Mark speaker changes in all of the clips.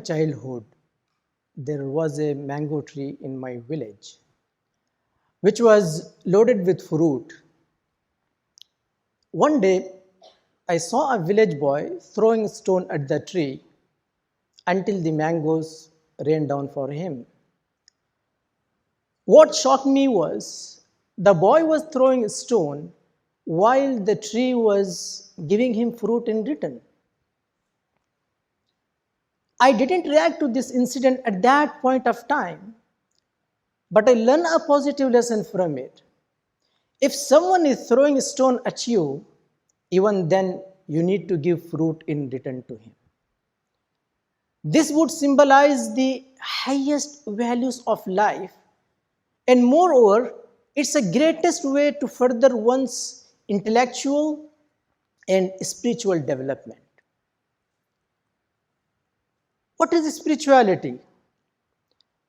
Speaker 1: childhood, there was a mango tree in my village, which was loaded with fruit. One day, I saw a village boy throwing a stone at the tree until the mangoes rained down for him. What shocked me was the boy was throwing a stone while the tree was giving him fruit in return. I didn't react to this incident at that point of time, but I learned a positive lesson from it. If someone is throwing a stone at you, even then you need to give fruit in return to him. This would symbolize the highest values of life, and moreover, it's the greatest way to further one's intellectual and spiritual development. What is spirituality?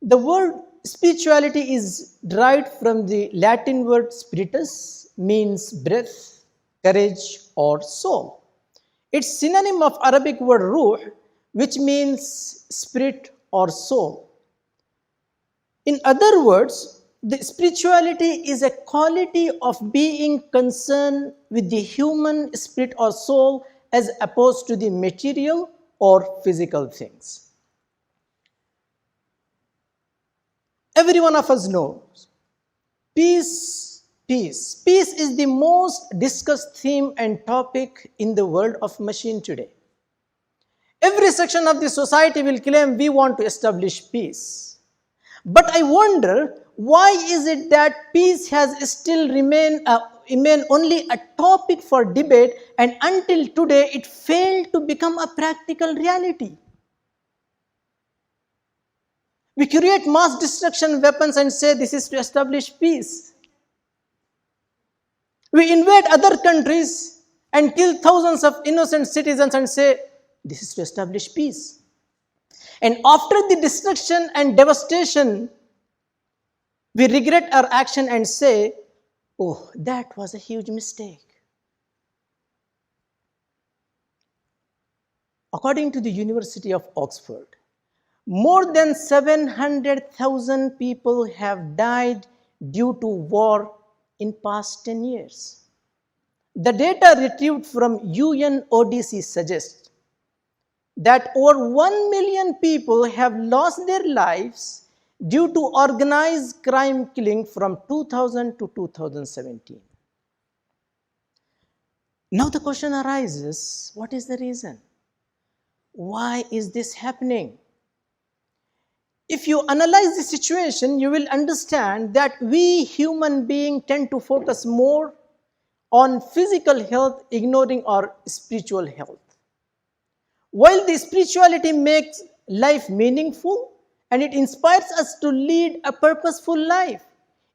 Speaker 1: The word spirituality is derived from the Latin word spiritus, means breath, courage, or soul. It's synonym of Arabic word ruh, which means spirit or soul. In other words, the spirituality is a quality of being concerned with the human spirit or soul as opposed to the material or physical things. Every one of us knows peace. Peace is the most discussed theme and topic in the world of machine today. Every section of the society will claim we want to establish peace. But I wonder, why is it that peace has still remained only a topic for debate, and until today it failed to become a practical reality? We create mass destruction weapons and say this is to establish peace. We invade other countries and kill thousands of innocent citizens and say this is to establish peace. And after the destruction and devastation, we regret our action and say, oh, that was a huge mistake. According to the University of Oxford, more than 700,000 people have died due to war in past 10 years. The data retrieved from UNODC suggests that over 1 million people have lost their lives due to organized crime killing from 2000 to 2017. Now the question arises, what is the reason? Why is this happening? If you analyze the situation, you will understand that we human beings tend to focus more on physical health, ignoring our spiritual health. While the spirituality makes life meaningful and it inspires us to lead a purposeful life,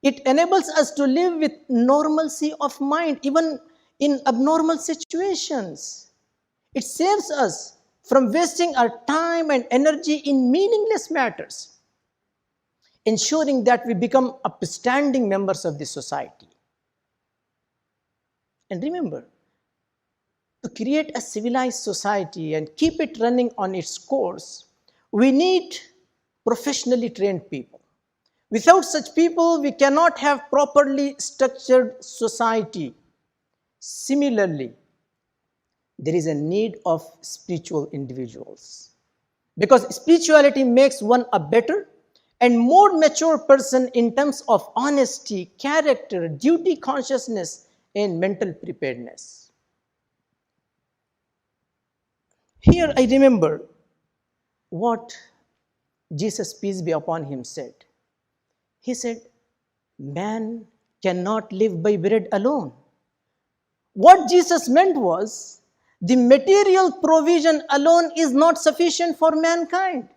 Speaker 1: it enables us to live with normalcy of mind even in abnormal situations. It saves us from wasting our time and energy in meaningless matters, ensuring that we become upstanding members of the society. And remember, to create a civilized society and keep it running on its course, we need professionally trained people. Without such people, we cannot have properly structured society. Similarly, there is a need of spiritual individuals, because spirituality makes one a better and more mature person in terms of honesty, character, duty consciousness, and mental preparedness. Here I remember what Jesus, peace be upon him, said. He said, man cannot live by bread alone. What Jesus meant was, the material provision alone is not sufficient for mankind.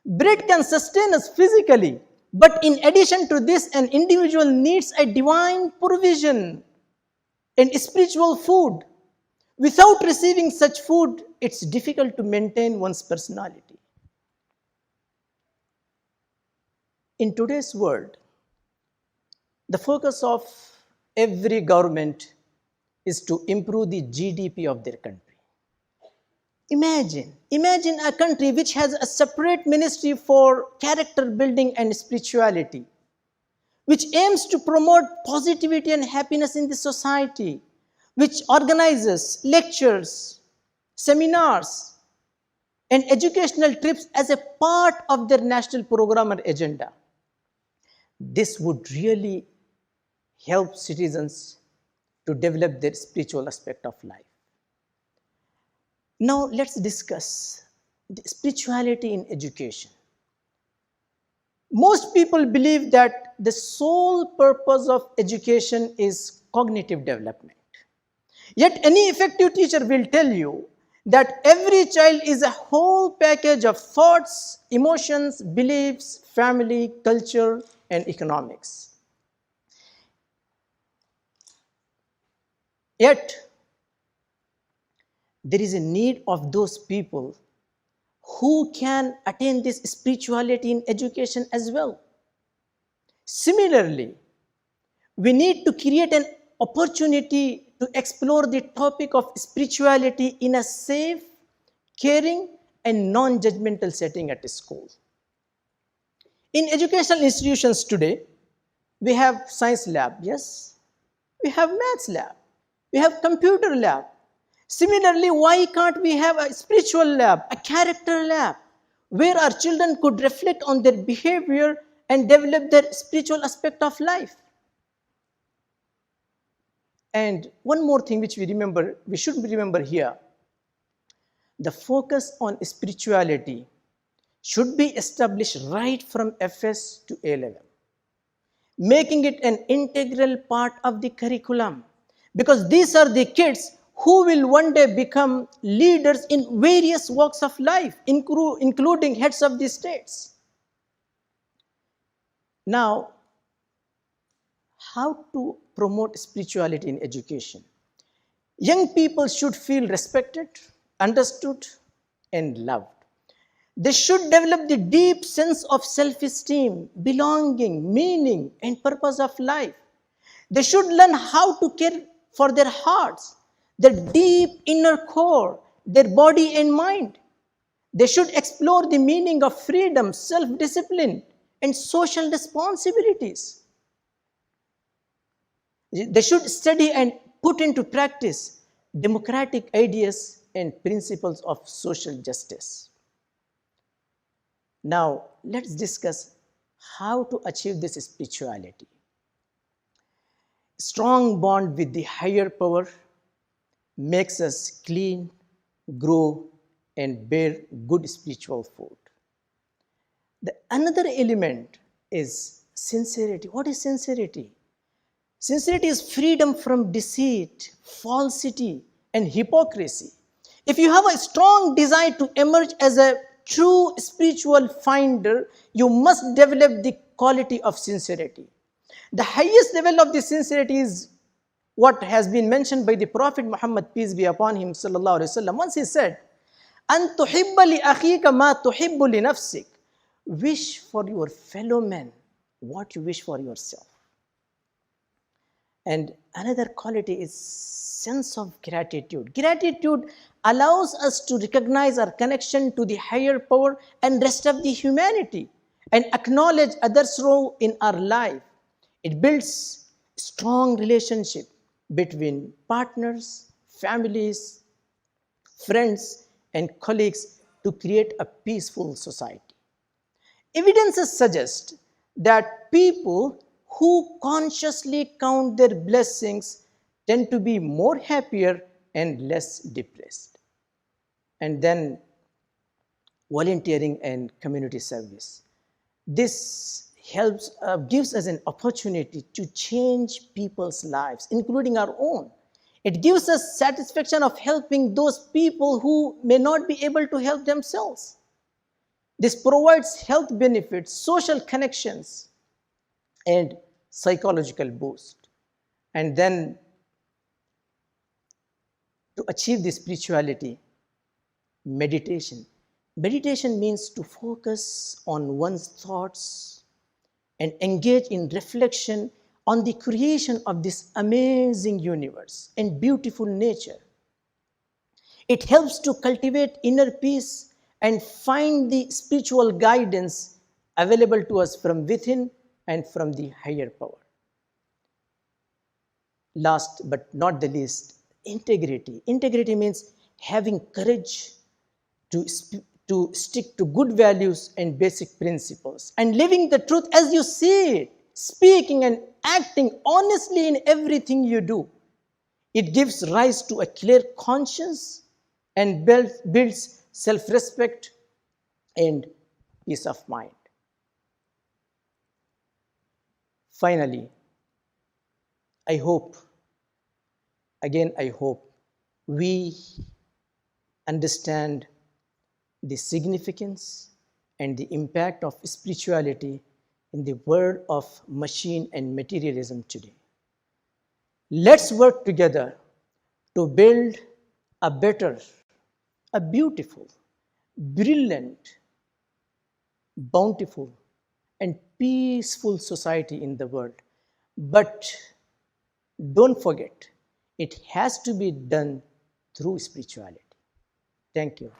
Speaker 1: Bread can sustain us physically, but in addition to this, an individual needs a divine provision and spiritual food. Without receiving such food, it's difficult to maintain one's personality. In today's world, the focus of every government is to improve the GDP of their country. Imagine a country which has a separate ministry for character building and spirituality, which aims to promote positivity and happiness in the society, which organizes lectures, seminars, and educational trips as a part of their national program or agenda. This would really help citizens to develop their spiritual aspect of life. Now let's discuss the spirituality in education. Most people believe that the sole purpose of education is cognitive development. Yet any effective teacher will tell you that every child is a whole package of thoughts, emotions, beliefs, family, culture, and economics. Yet, there is a need of those people who can attain this spirituality in education as well. Similarly, we need to create an opportunity to explore the topic of spirituality in a safe, caring, and non-judgmental setting at school. In educational institutions today, we have science lab, yes. We have maths lab. We have computer lab. Similarly, why can't we have a spiritual lab, a character lab, where our children could reflect on their behavior and develop their spiritual aspect of life? And one more thing which we should remember here, the focus on spirituality should be established right from FS to A level, making it an integral part of the curriculum, because these are the kids who will one day become leaders in various walks of life, including heads of the states. Now, how to promote spirituality in education? Young people should feel respected, understood, and loved. They should develop the deep sense of self-esteem, belonging, meaning, and purpose of life. They should learn how to care for their hearts, their deep inner core, their body and mind. They should explore the meaning of freedom, self-discipline, and social responsibilities. They should study and put into practice democratic ideas and principles of social justice. Now, let's discuss how to achieve this spirituality. Strong bond with the higher power makes us clean, grow, and bear good spiritual fruit. The another element is sincerity. What is sincerity? Sincerity is freedom from deceit, falsity, and hypocrisy. If you have a strong desire to emerge as a true spiritual finder, you must develop the quality of sincerity. The highest level of the sincerity is what has been mentioned by the Prophet Muhammad, peace be upon him, sallallahu alaihi wasallam. Once he said, "An tuhibba li akhika ma tuhibbu li nafsik." Wish for your fellow man what you wish for yourself. And another quality is sense of gratitude. Gratitude allows us to recognize our connection to the higher power and rest of the humanity and acknowledge others' role in our life. It builds strong relationship between partners, families, friends, and colleagues to create a peaceful society. Evidences suggest that people who consciously count their blessings tend to be more happier and less depressed. And then volunteering and community service. This gives us an opportunity to change people's lives, including our own. It gives us satisfaction of helping those people who may not be able to help themselves. This provides health benefits, social connections, and psychological boost. And then to achieve this spirituality, meditation. Meditation means to focus on one's thoughts and engage in reflection on the creation of this amazing universe and beautiful nature. It helps to cultivate inner peace and find the spiritual guidance available to us from within and from the higher power. Last but not the least, integrity. Integrity means having courage to stick to good values and basic principles and living the truth as you see it, speaking and acting honestly in everything you do. It gives rise to a clear conscience and builds self-respect and peace of mind. Finally, I hope we understand the significance and the impact of spirituality in the world of machine and materialism today. Let's work together to build a better, a beautiful, brilliant, bountiful, and peaceful society in the world. But don't forget, it has to be done through spirituality. Thank you.